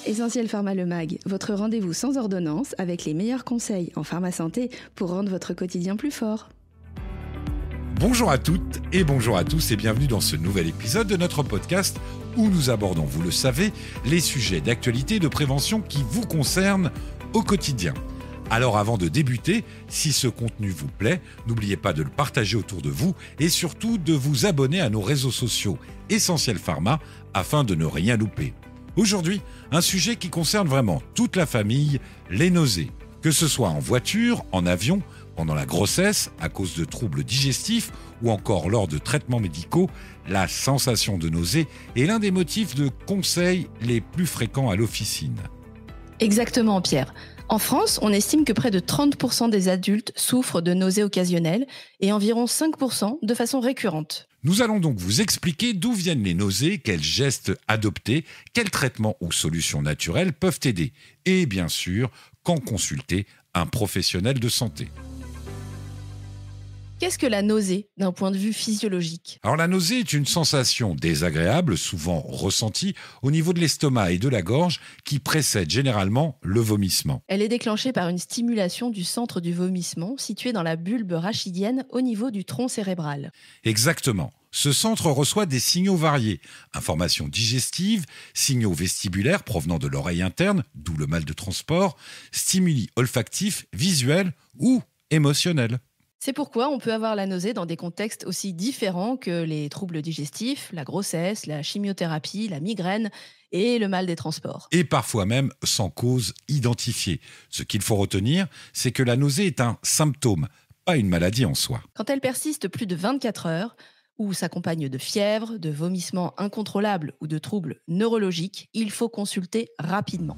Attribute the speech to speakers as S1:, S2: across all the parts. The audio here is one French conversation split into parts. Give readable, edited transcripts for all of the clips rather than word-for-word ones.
S1: Essentiel Pharma Le Mag, votre rendez-vous sans ordonnance avec les meilleurs conseils en pharma-santé pour rendre votre quotidien plus fort.
S2: Bonjour à toutes et bonjour à tous et bienvenue dans ce nouvel épisode de notre podcast où nous abordons, vous le savez, les sujets d'actualité et de prévention qui vous concernent au quotidien. Alors avant de débuter, si ce contenu vous plaît, n'oubliez pas de le partager autour de vous et surtout de vous abonner à nos réseaux sociaux Essentiel Pharma afin de ne rien louper. Aujourd'hui, un sujet qui concerne vraiment toute la famille, les nausées. Que ce soit en voiture, en avion, pendant la grossesse, à cause de troubles digestifs ou encore lors de traitements médicaux, la sensation de nausée est l'un des motifs de conseil les plus fréquents à l'officine.
S1: Exactement, Pierre. En France, on estime que près de 30% des adultes souffrent de nausées occasionnelles et environ 5% de façon récurrente.
S2: Nous allons donc vous expliquer d'où viennent les nausées, quels gestes adopter, quels traitements ou solutions naturelles peuvent aider et bien sûr, quand consulter un professionnel de santé.
S1: Qu'est-ce que la nausée d'un point de vue physiologique ?
S2: Alors la nausée est une sensation désagréable, souvent ressentie au niveau de l'estomac et de la gorge, qui précède généralement le vomissement.
S1: Elle est déclenchée par une stimulation du centre du vomissement situé dans la bulbe rachidienne au niveau du tronc cérébral.
S2: Exactement. Ce centre reçoit des signaux variés, informations digestives, signaux vestibulaires provenant de l'oreille interne, d'où le mal de transport, stimuli olfactifs, visuels ou émotionnels.
S1: C'est pourquoi on peut avoir la nausée dans des contextes aussi différents que les troubles digestifs, la grossesse, la chimiothérapie, la migraine et le mal des transports.
S2: Et parfois même sans cause identifiée. Ce qu'il faut retenir, c'est que la nausée est un symptôme, pas une maladie en soi.
S1: Quand elle persiste plus de 24 heures, ou s'accompagne de fièvre, de vomissements incontrôlables ou de troubles neurologiques, il faut consulter rapidement.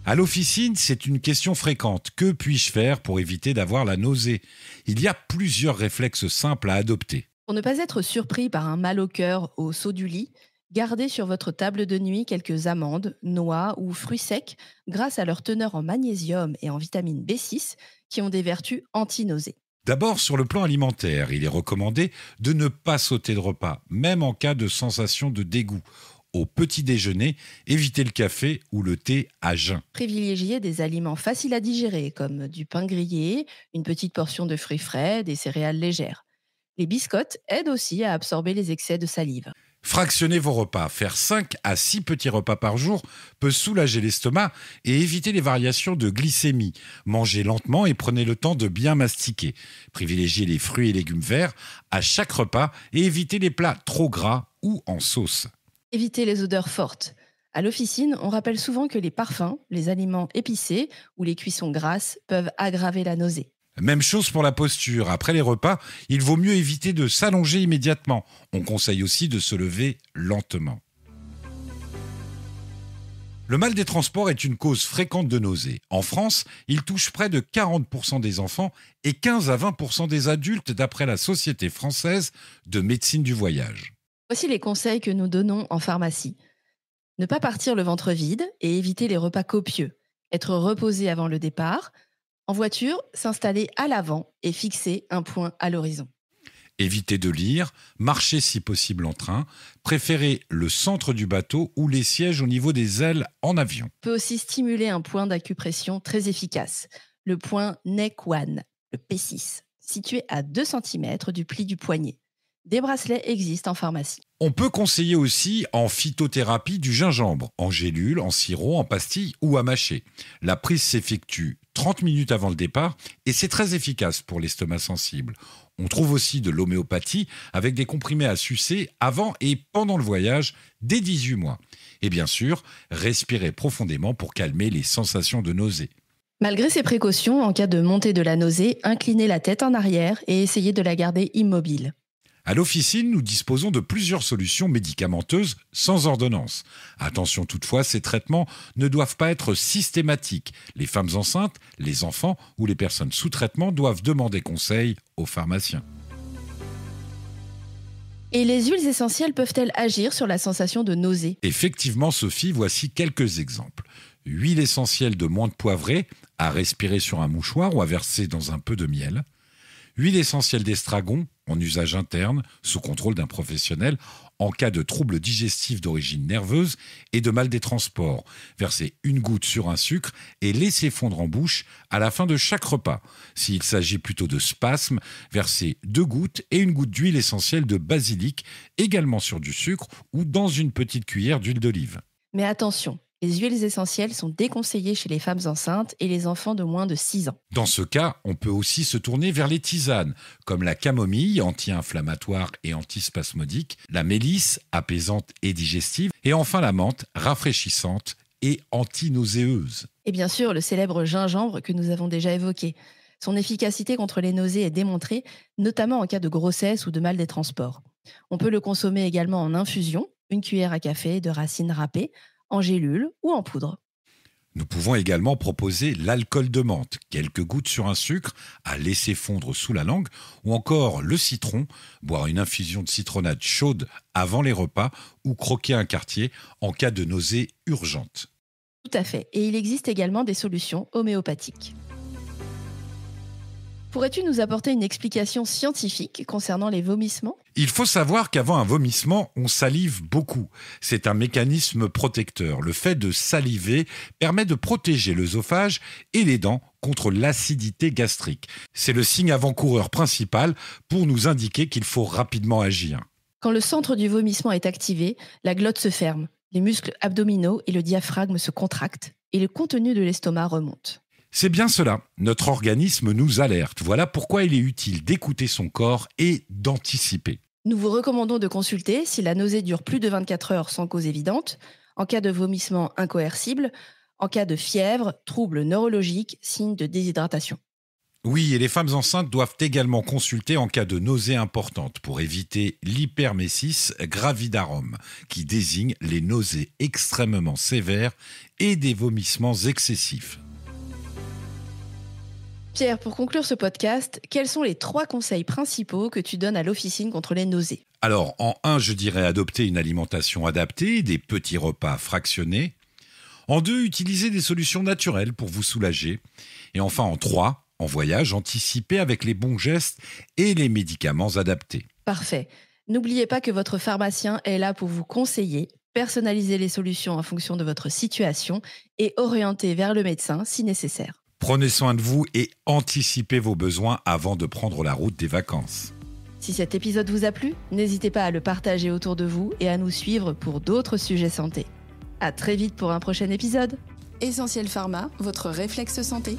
S2: À l'officine, c'est une question fréquente. Que puis-je faire pour éviter d'avoir la nausée ? Il y a plusieurs réflexes simples à adopter.
S1: Pour ne pas être surpris par un mal au cœur au saut du lit, gardez sur votre table de nuit quelques amandes, noix ou fruits secs grâce à leur teneur en magnésium et en vitamine B6 qui ont des vertus anti-nausées.
S2: D'abord, sur le plan alimentaire, il est recommandé de ne pas sauter de repas, même en cas de sensation de dégoût. Au petit déjeuner, évitez le café ou le thé à jeun.
S1: Privilégiez des aliments faciles à digérer comme du pain grillé, une petite portion de fruits frais, des céréales légères. Les biscottes aident aussi à absorber les excès de salive.
S2: Fractionnez vos repas. Faire 5 à 6 petits repas par jour peut soulager l'estomac et éviter les variations de glycémie. Mangez lentement et prenez le temps de bien mastiquer. Privilégiez les fruits et légumes verts à chaque repas et évitez les plats trop gras ou en sauce.
S1: Évitez les odeurs fortes. À l'officine, on rappelle souvent que les parfums, les aliments épicés ou les cuissons grasses peuvent aggraver la nausée.
S2: Même chose pour la posture. Après les repas, il vaut mieux éviter de s'allonger immédiatement. On conseille aussi de se lever lentement. Le mal des transports est une cause fréquente de nausées. En France, il touche près de 40% des enfants et 15 à 20% des adultes d'après la Société française de médecine du voyage.
S1: Voici les conseils que nous donnons en pharmacie. Ne pas partir le ventre vide et éviter les repas copieux. Être reposé avant le départ. En voiture, s'installer à l'avant et fixer un point à l'horizon.
S2: Évitez de lire, marchez si possible en train, préférez le centre du bateau ou les sièges au niveau des ailes en avion.
S1: On peut aussi stimuler un point d'acupression très efficace, le point Neck One, le P6, situé à 2 cm du pli du poignet. Des bracelets existent en pharmacie.
S2: On peut conseiller aussi en phytothérapie du gingembre, en gélule, en sirop, en pastille ou à mâcher. La prise s'effectue 30 minutes avant le départ et c'est très efficace pour l'estomac sensible. On trouve aussi de l'homéopathie avec des comprimés à sucer avant et pendant le voyage dès 18 mois. Et bien sûr, respirez profondément pour calmer les sensations de nausée.
S1: Malgré ces précautions, en cas de montée de la nausée, inclinez la tête en arrière et essayez de la garder immobile.
S2: À l'officine, nous disposons de plusieurs solutions médicamenteuses sans ordonnance. Attention toutefois, ces traitements ne doivent pas être systématiques. Les femmes enceintes, les enfants ou les personnes sous traitement doivent demander conseil aux pharmaciens.
S1: Et les huiles essentielles peuvent-elles agir sur la sensation de nausée ?
S2: Effectivement, Sophie, voici quelques exemples. Huile essentielle de menthe poivrée à respirer sur un mouchoir ou à verser dans un peu de miel. Huile essentielle d'estragon en usage interne, sous contrôle d'un professionnel, en cas de troubles digestifs d'origine nerveuse et de mal des transports. Versez une goutte sur un sucre et laissez fondre en bouche à la fin de chaque repas. S'il s'agit plutôt de spasmes, versez 2 gouttes et une goutte d'huile essentielle de basilic, également sur du sucre ou dans une petite cuillère d'huile d'olive.
S1: Mais attention, les huiles essentielles sont déconseillées chez les femmes enceintes et les enfants de moins de 6 ans.
S2: Dans ce cas, on peut aussi se tourner vers les tisanes, comme la camomille, anti-inflammatoire et antispasmodique, la mélisse, apaisante et digestive, et enfin la menthe, rafraîchissante et anti-nauséeuse.
S1: Et bien sûr, le célèbre gingembre que nous avons déjà évoqué. Son efficacité contre les nausées est démontrée, notamment en cas de grossesse ou de mal des transports. On peut le consommer également en infusion, une cuillère à café de racines râpées, en gélule ou en poudre.
S2: Nous pouvons également proposer l'alcool de menthe, quelques gouttes sur un sucre à laisser fondre sous la langue, ou encore le citron, boire une infusion de citronnade chaude avant les repas ou croquer un quartier en cas de nausée urgente.
S1: Tout à fait. Et il existe également des solutions homéopathiques. Pourrais-tu nous apporter une explication scientifique concernant les vomissements ?
S2: Il faut savoir qu'avant un vomissement, on salive beaucoup. C'est un mécanisme protecteur. Le fait de saliver permet de protéger l'œsophage et les dents contre l'acidité gastrique. C'est le signe avant-coureur principal pour nous indiquer qu'il faut rapidement agir.
S1: Quand le centre du vomissement est activé, la glotte se ferme, les muscles abdominaux et le diaphragme se contractent et le contenu de l'estomac remonte.
S2: C'est bien cela, notre organisme nous alerte. Voilà pourquoi il est utile d'écouter son corps et d'anticiper.
S1: Nous vous recommandons de consulter si la nausée dure plus de 24 heures sans cause évidente, en cas de vomissement incoercible, en cas de fièvre, troubles neurologiques, signes de déshydratation.
S2: Oui, et les femmes enceintes doivent également consulter en cas de nausée importante pour éviter l'hypermésis gravidarum, qui désigne les nausées extrêmement sévères et des vomissements excessifs.
S1: Pierre, pour conclure ce podcast, quels sont les 3 conseils principaux que tu donnes à l'officine contre les nausées ?
S2: Alors, en 1, je dirais adopter une alimentation adaptée, des petits repas fractionnés. En 2, utiliser des solutions naturelles pour vous soulager. Et enfin, en 3, en voyage, anticiper avec les bons gestes et les médicaments adaptés.
S1: Parfait. N'oubliez pas que votre pharmacien est là pour vous conseiller, personnaliser les solutions en fonction de votre situation et orienter vers le médecin si nécessaire.
S2: Prenez soin de vous et anticipez vos besoins avant de prendre la route des vacances.
S1: Si cet épisode vous a plu, n'hésitez pas à le partager autour de vous et à nous suivre pour d'autres sujets santé. À très vite pour un prochain épisode.
S3: Essentiel Pharma, votre réflexe santé.